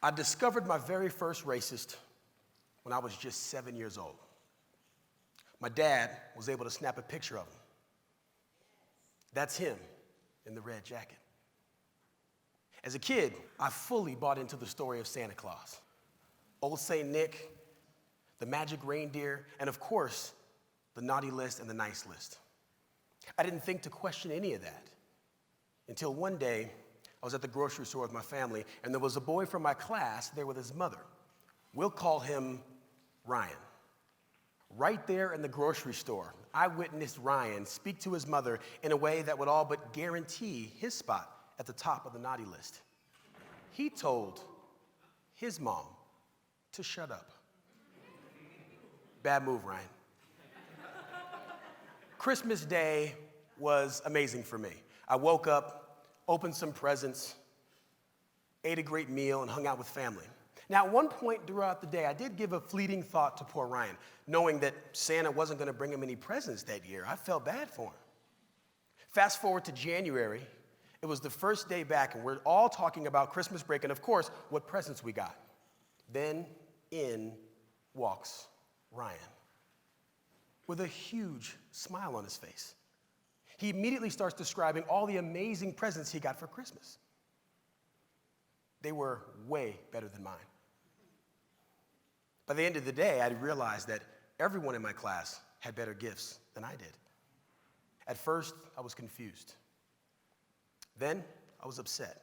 I discovered my very first racist when I was just 7 years old. My dad was able to snap a picture of him. That's him in the red jacket. As a kid, I fully bought into the story of Santa Claus. Old Saint Nick, the magic reindeer, and of course, the naughty list and the nice list. I didn't think to question any of that until one day I was at the grocery store with my family, and there was a boy from my class there with his mother. We'll call him Ryan. Right there in the grocery store, I witnessed Ryan speak to his mother in a way that would all but guarantee his spot at the top of the naughty list. He told his mom to shut up. Bad move, Ryan. Christmas Day was amazing for me. I woke up, opened some presents, ate a great meal, and hung out with family. Now, at one point throughout the day, I did give a fleeting thought to poor Ryan, knowing that Santa wasn't going to bring him any presents that year. I felt bad for him. Fast forward to January. It was the first day back, and we're all talking about Christmas break and, of course, what presents we got. Then in walks Ryan with a huge smile on his face. He immediately starts describing all the amazing presents he got for Christmas. They were way better than mine. By the end of the day, I realized that everyone in my class had better gifts than I did. At first, I was confused. Then, I was upset.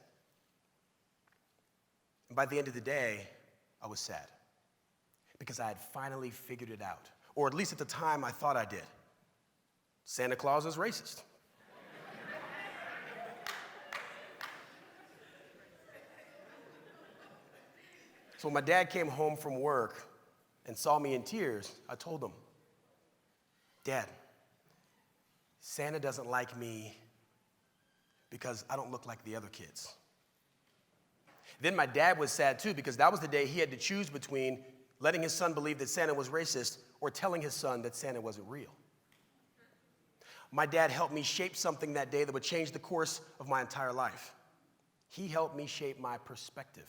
And by the end of the day, I was sad because I had finally figured it out, or at least at the time I thought I did. Santa Claus is racist. So when my dad came home from work and saw me in tears, I told him, Dad, Santa doesn't like me because I don't look like the other kids. Then my dad was sad too because that was the day he had to choose between letting his son believe that Santa was racist or telling his son that Santa wasn't real. My dad helped me shape something that day that would change the course of my entire life. He helped me shape my perspective.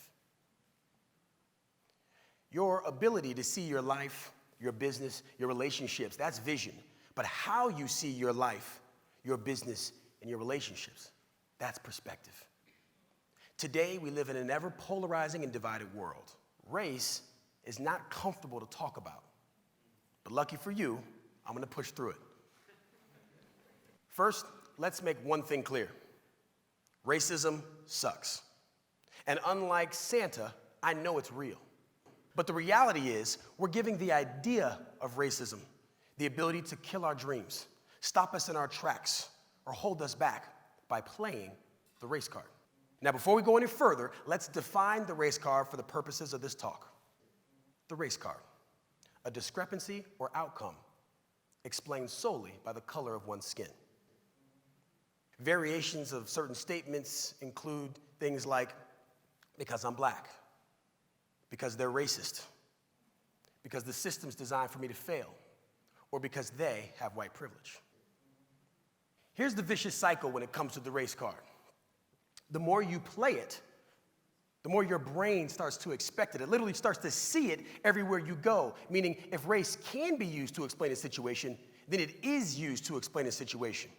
Your ability to see your life, your business, your relationships, that's vision. But how you see your life, your business, and your relationships, that's perspective. Today, we live in an ever polarizing and divided world. Race is not comfortable to talk about. But lucky for you, I'm gonna push through it. First, let's make one thing clear. Racism sucks. And unlike Santa, I know it's real. But the reality is, we're giving the idea of racism the ability to kill our dreams, stop us in our tracks, or hold us back by playing the race card. Now, before we go any further, let's define the race card for the purposes of this talk. The race card, a discrepancy or outcome explained solely by the color of one's skin. Variations of certain statements include things like, because I'm black, because they're racist, because the system's designed for me to fail, or because they have white privilege. Here's the vicious cycle when it comes to the race card. The more you play it, the more your brain starts to expect it. It literally starts to see it everywhere you go, meaning if race can be used to explain a situation, then it is used to explain a situation.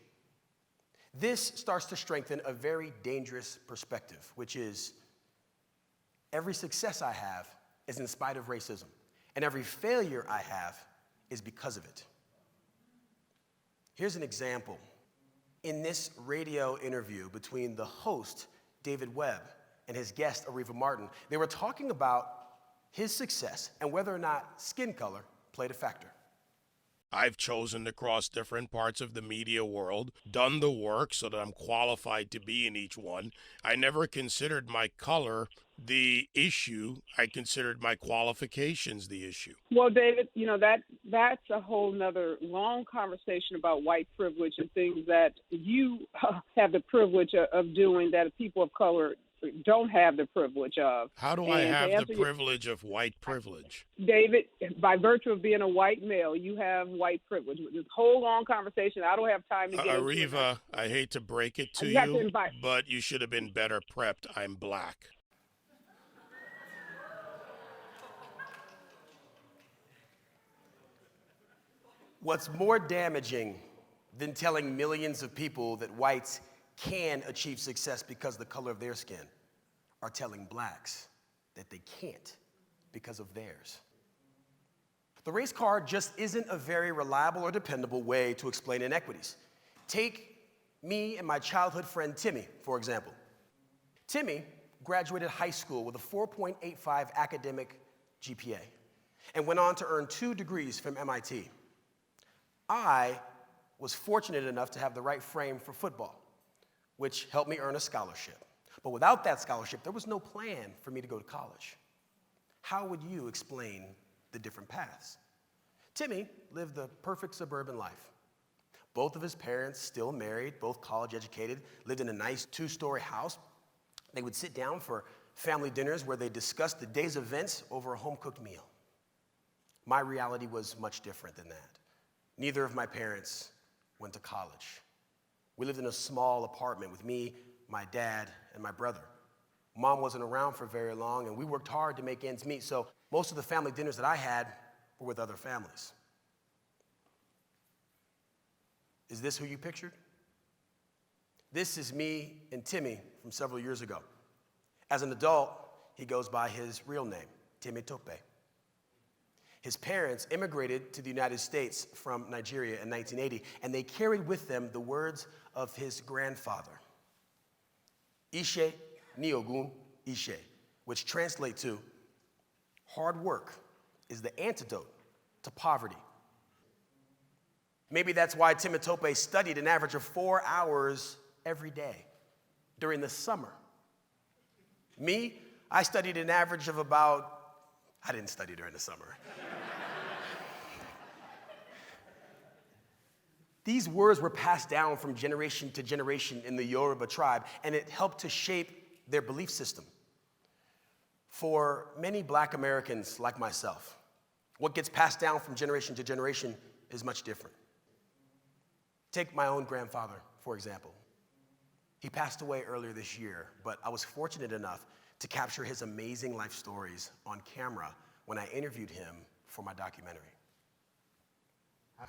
This starts to strengthen a very dangerous perspective, which is every success I have is in spite of racism, and every failure I have is because of it. Here's an example. In this radio interview between the host, David Webb, and his guest, Ariva Martin, they were talking about his success and whether or not skin color played a factor. I've chosen to cross different parts of the media world, done the work so that I'm qualified to be in each one. I never considered my color the issue. I considered my qualifications the issue. Well, David, that's a whole nother long conversation about white privilege and things that you have the privilege of doing that people of color don't have the privilege of. How do I have the privilege of white privilege? David, by virtue of being a white male, you have white privilege. This whole long conversation, I don't have time to get into it. Ariva, I hate to break it to you, but you should have been better prepped. I'm black. What's more damaging than telling millions of people that whites can achieve success because of the color of their skin are telling blacks that they can't because of theirs. The race card just isn't a very reliable or dependable way to explain inequities. Take me and my childhood friend Timmy, for example. Timmy graduated high school with a 4.85 academic GPA and went on to earn 2 degrees from MIT. I was fortunate enough to have the right frame for football, which helped me earn a scholarship. But without that scholarship, there was no plan for me to go to college. How would you explain the different paths? Timmy lived the perfect suburban life. Both of his parents still married, both college educated, lived in a nice 2-story house. They would sit down for family dinners where they discussed the day's events over a home-cooked meal. My reality was much different than that. Neither of my parents went to college. We lived in a small apartment with me, my dad, and my brother. Mom wasn't around for very long, and we worked hard to make ends meet, so most of the family dinners that I had were with other families. Is this who you pictured? This is me and Timmy from several years ago. As an adult, he goes by his real name, Timmy Tope. His parents immigrated to the United States from Nigeria in 1980, and they carried with them the words of his grandfather, Ishe Niogun Ishe, which translate to, hard work is the antidote to poverty. Maybe that's why Timmy Tope studied an average of 4 hours every day during the summer. Me, I studied an average of I didn't study during the summer. These words were passed down from generation to generation in the Yoruba tribe, and it helped to shape their belief system. For many black Americans like myself, what gets passed down from generation to generation is much different. Take my own grandfather, for example. He passed away earlier this year, but I was fortunate enough to capture his amazing life stories on camera when I interviewed him for my documentary.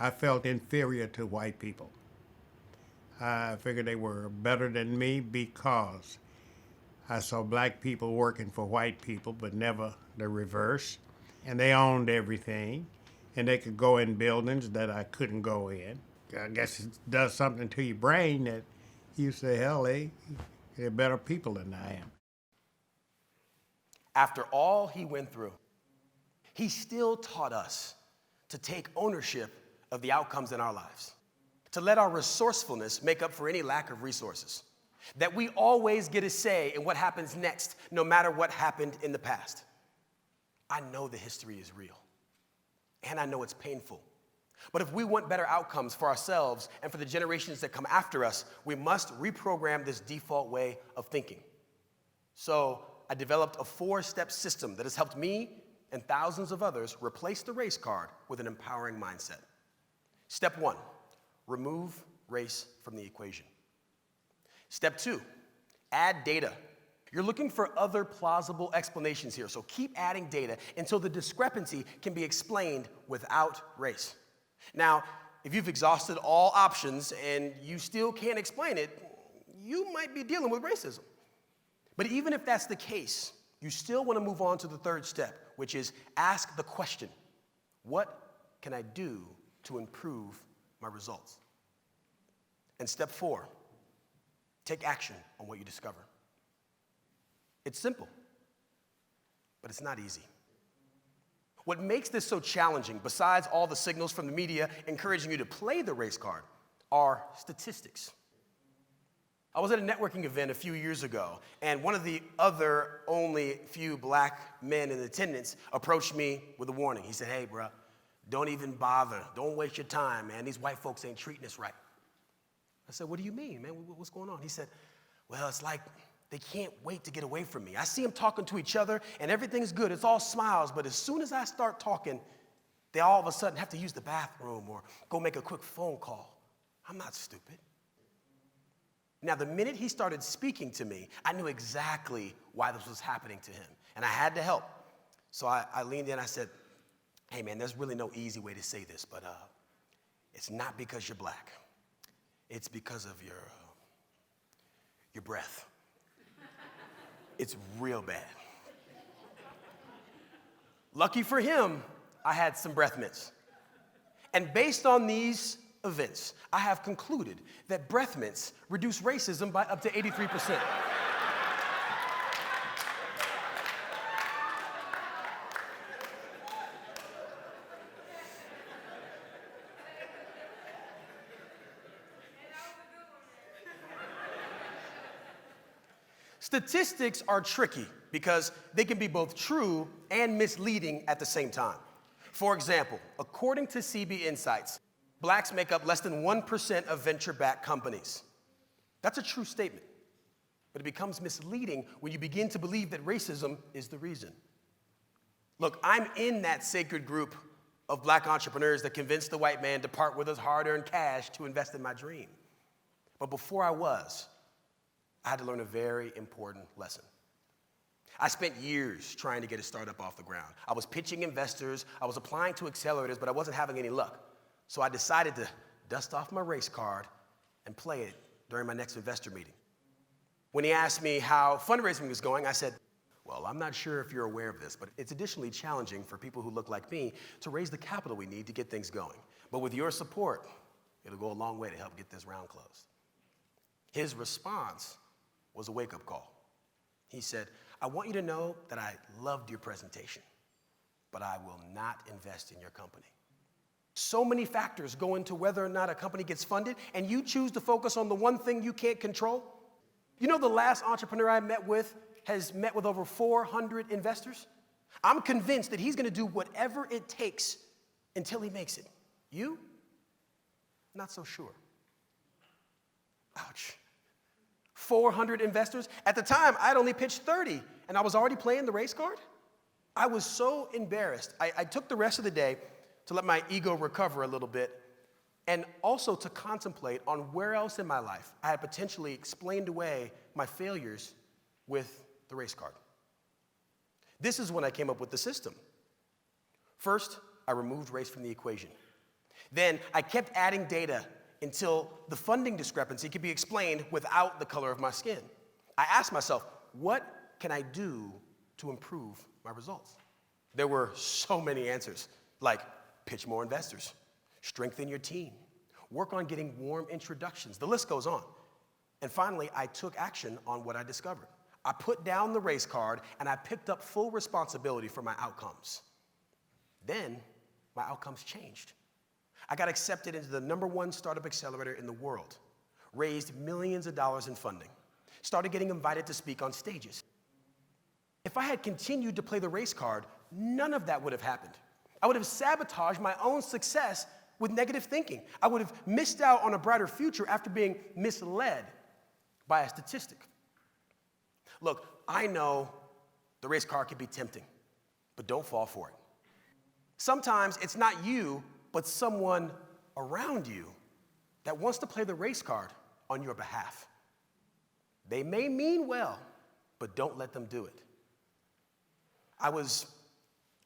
I felt inferior to white people. I figured they were better than me because I saw black people working for white people, but never the reverse. And they owned everything, and they could go in buildings that I couldn't go in. I guess it does something to your brain that you say, hell, they're better people than I am. After all he went through, he still taught us to take ownership of the outcomes in our lives, to let our resourcefulness make up for any lack of resources, that we always get a say in what happens next, no matter what happened in the past. I know the history is real, and I know it's painful. But if we want better outcomes for ourselves and for the generations that come after us, we must reprogram this default way of thinking. So I developed a 4-step system that has helped me and thousands of others replace the race card with an empowering mindset. Step 1, remove race from the equation. Step 2, add data. You're looking for other plausible explanations here, so keep adding data until the discrepancy can be explained without race. Now, if you've exhausted all options and you still can't explain it, you might be dealing with racism. But even if that's the case, you still want to move on to the 3rd step, which is ask the question, what can I do to improve my results? And step 4, take action on what you discover. It's simple, but it's not easy. What makes this so challenging, besides all the signals from the media encouraging you to play the race card, are statistics. I was at a networking event a few years ago, and one of the other only few black men in attendance approached me with a warning. He said, hey, bro, don't even bother. Don't waste your time, man. These white folks ain't treating us right. I said, what do you mean, man? What's going on? He said, well, it's like they can't wait to get away from me. I see them talking to each other, and everything's good. It's all smiles, but as soon as I start talking, they all of a sudden have to use the bathroom or go make a quick phone call. I'm not stupid. Now, the minute he started speaking to me, I knew exactly why this was happening to him, and I had to help. So I leaned in, I said, hey, man, there's really no easy way to say this, but It's not because you're black. It's because of your breath. It's real bad. Lucky for him, I had some breath mints. And based on these events, I have concluded that breath mints reduce racism by up to 83%. Statistics are tricky because they can be both true and misleading at the same time. For example, according to CB Insights, blacks make up less than 1% of venture-backed companies. That's a true statement, but it becomes misleading when you begin to believe that racism is the reason. Look, I'm in that sacred group of black entrepreneurs that convinced the white man to part with his hard-earned cash to invest in my dream. But before I had to learn a very important lesson. I spent years trying to get a startup off the ground. I was pitching investors, I was applying to accelerators, but I wasn't having any luck. So I decided to dust off my race card and play it during my next investor meeting. When he asked me how fundraising was going, I said, well, I'm not sure if you're aware of this, but it's additionally challenging for people who look like me to raise the capital we need to get things going. But with your support, it'll go a long way to help get this round closed. His response was a wake-up call. He said, I want you to know that I loved your presentation, but I will not invest in your company. So many factors go into whether or not a company gets funded, and you choose to focus on the one thing you can't control. You know, the last entrepreneur I met with has met with over 400 investors. I'm convinced that he's gonna do whatever it takes until he makes it. You? Not so sure. Ouch. 400 investors. At the time, I'd only pitched 30, and I was already playing the race card. I was so embarrassed. I took the rest of the day to let my ego recover a little bit, and also to contemplate on where else in my life I had potentially explained away my failures with the race card. This is when I came up with the system. First, I removed race from the equation. Then I kept adding data until the funding discrepancy could be explained without the color of my skin. I asked myself, what can I do to improve my results? There were so many answers, like pitch more investors, strengthen your team, work on getting warm introductions. The list goes on. And finally, I took action on what I discovered. I put down the race card and I picked up full responsibility for my outcomes. Then my outcomes changed. I got accepted into the #1 startup accelerator in the world, raised millions of dollars in funding, started getting invited to speak on stages. If I had continued to play the race card, none of that would have happened. I would have sabotaged my own success with negative thinking. I would have missed out on a brighter future after being misled by a statistic. Look, I know the race card can be tempting, but don't fall for it. Sometimes it's not you, but someone around you that wants to play the race card on your behalf. They may mean well, but don't let them do it. I was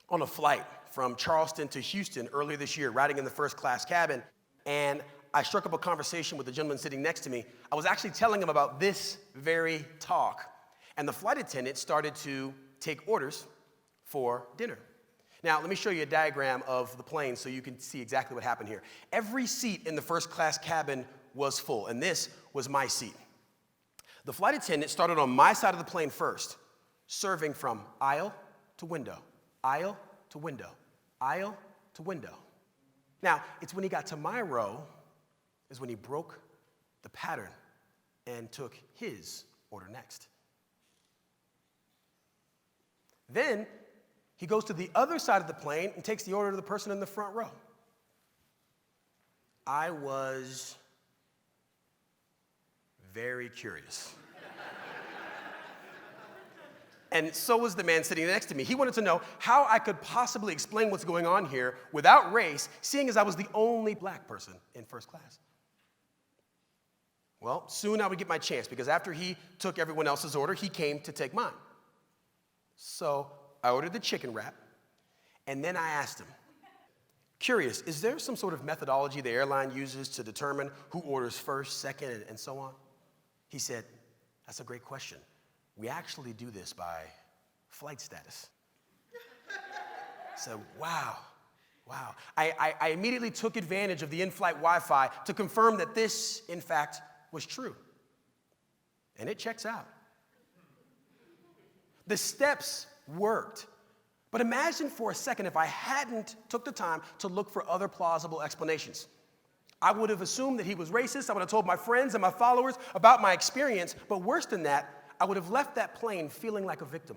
on a flight from Charleston to Houston earlier this year, riding in the first-class cabin, and I struck up a conversation with the gentleman sitting next to me. I was actually telling him about this very talk, and the flight attendant started to take orders for dinner. Now, let me show you a diagram of the plane so you can see exactly what happened here. Every seat in the first-class cabin was full, and this was my seat. The flight attendant started on my side of the plane first, serving from aisle to window, aisle to window, aisle to window. Now, it's when he got to my row is when he broke the pattern and took his order next. Then he goes to the other side of the plane and takes the order to the person in the front row. I was very curious. And so was the man sitting next to me. He wanted to know how I could possibly explain what's going on here without race, seeing as I was the only black person in first class. Well, soon I would get my chance, because after he took everyone else's order, he came to take mine. So I ordered the chicken wrap, and then I asked him, Curious, is there some sort of methodology the airline uses to determine who orders first, second, and so on? He said, that's a great question. We actually do this by flight status. So, wow. I immediately took advantage of the in-flight Wi-Fi to confirm that this, in fact, was true. And it checks out. The steps worked. But imagine for a second if I hadn't took the time to look for other plausible explanations. I would have assumed that he was racist. I would have told my friends and my followers about my experience. But worse than that, I would have left that plane feeling like a victim.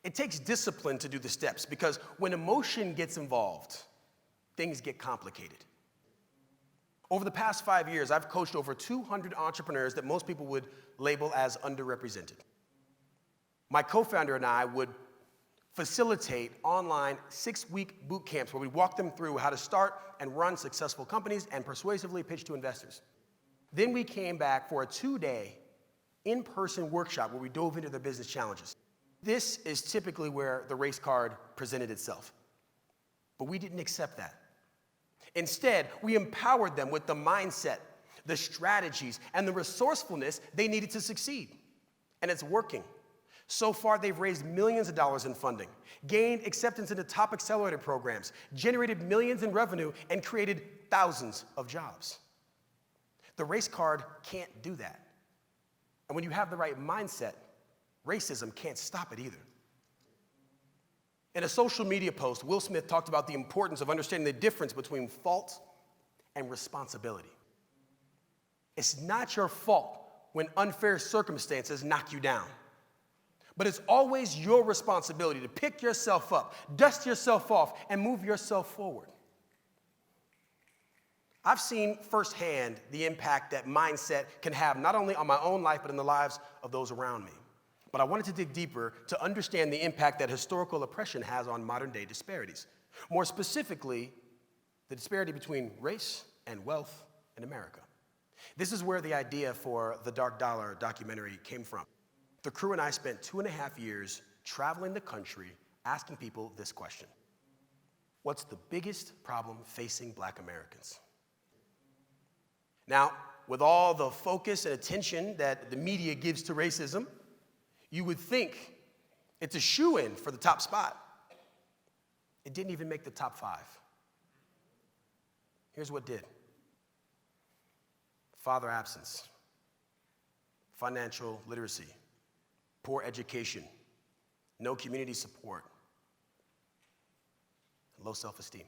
It takes discipline to do the steps because when emotion gets involved, things get complicated. Over the past 5 years, I've coached over 200 entrepreneurs that most people would label as underrepresented. My co-founder and I would facilitate online 6-week boot camps where we walk them through how to start and run successful companies and persuasively pitch to investors. Then we came back for a 2-day in-person workshop where we dove into their business challenges. This is typically where the race card presented itself. But we didn't accept that. Instead, we empowered them with the mindset, the strategies, and the resourcefulness they needed to succeed. And it's working. So far, they've raised millions of dollars in funding, gained acceptance into top accelerator programs, generated millions in revenue, and created thousands of jobs. The race card can't do that. And when you have the right mindset, racism can't stop it either. In a social media post, Will Smith talked about the importance of understanding the difference between fault and responsibility. It's not your fault when unfair circumstances knock you down. But it's always your responsibility to pick yourself up, dust yourself off, and move yourself forward. I've seen firsthand the impact that mindset can have not only on my own life, but in the lives of those around me. But I wanted to dig deeper to understand the impact that historical oppression has on modern-day disparities. More specifically, the disparity between race and wealth in America. This is where the idea for the Dark Dollar documentary came from. The crew and I spent 2.5 years traveling the country asking people this question. What's the biggest problem facing Black Americans? Now, with all the focus and attention that the media gives to racism, you would think it's a shoo-in for the top spot. It didn't even make the top 5. Here's what did. Father absence, financial literacy, poor education, no community support, low self-esteem.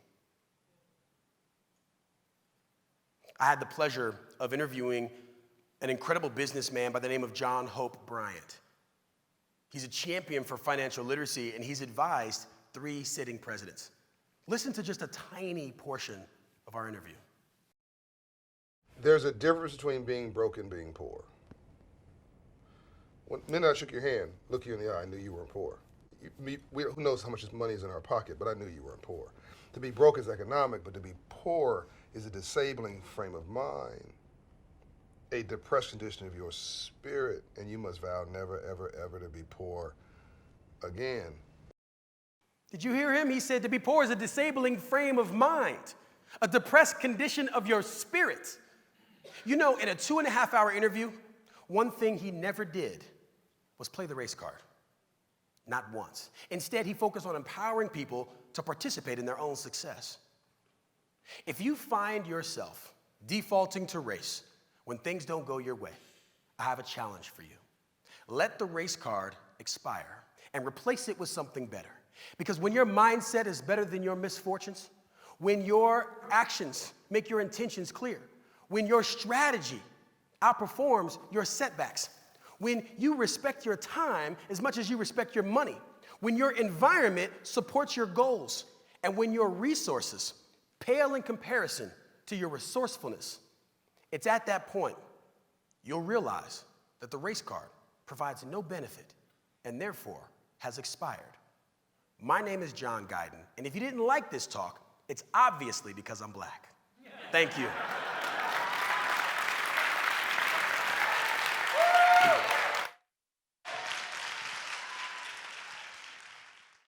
I had the pleasure of interviewing an incredible businessman by the name of John Hope Bryant. He's a champion for financial literacy, and he's advised 3 sitting presidents. Listen to just a tiny portion of our interview. There's a difference between being broke and being poor. When the minute I shook your hand, look you in the eye, I knew you weren't poor. Who knows how much money is in our pocket, but I knew you weren't poor. To be broke is economic, but to be poor is a disabling frame of mind, a depressed condition of your spirit, and you must vow never, ever, ever to be poor again. Did you hear him? He said to be poor is a disabling frame of mind, a depressed condition of your spirit. You know, in a 2.5-hour interview, one thing he never did was play the race card. Not once. Instead, he focused on empowering people to participate in their own success. If you find yourself defaulting to race when things don't go your way, I have a challenge for you. Let the race card expire and replace it with something better. Because when your mindset is better than your misfortunes, when your actions make your intentions clear, when your strategy outperforms your setbacks, when you respect your time as much as you respect your money, when your environment supports your goals, and when your resources pale in comparison to your resourcefulness, it's at that point you'll realize that the race card provides no benefit and therefore has expired. My name is John Guydon, and if you didn't like this talk, it's obviously because I'm Black. Thank you.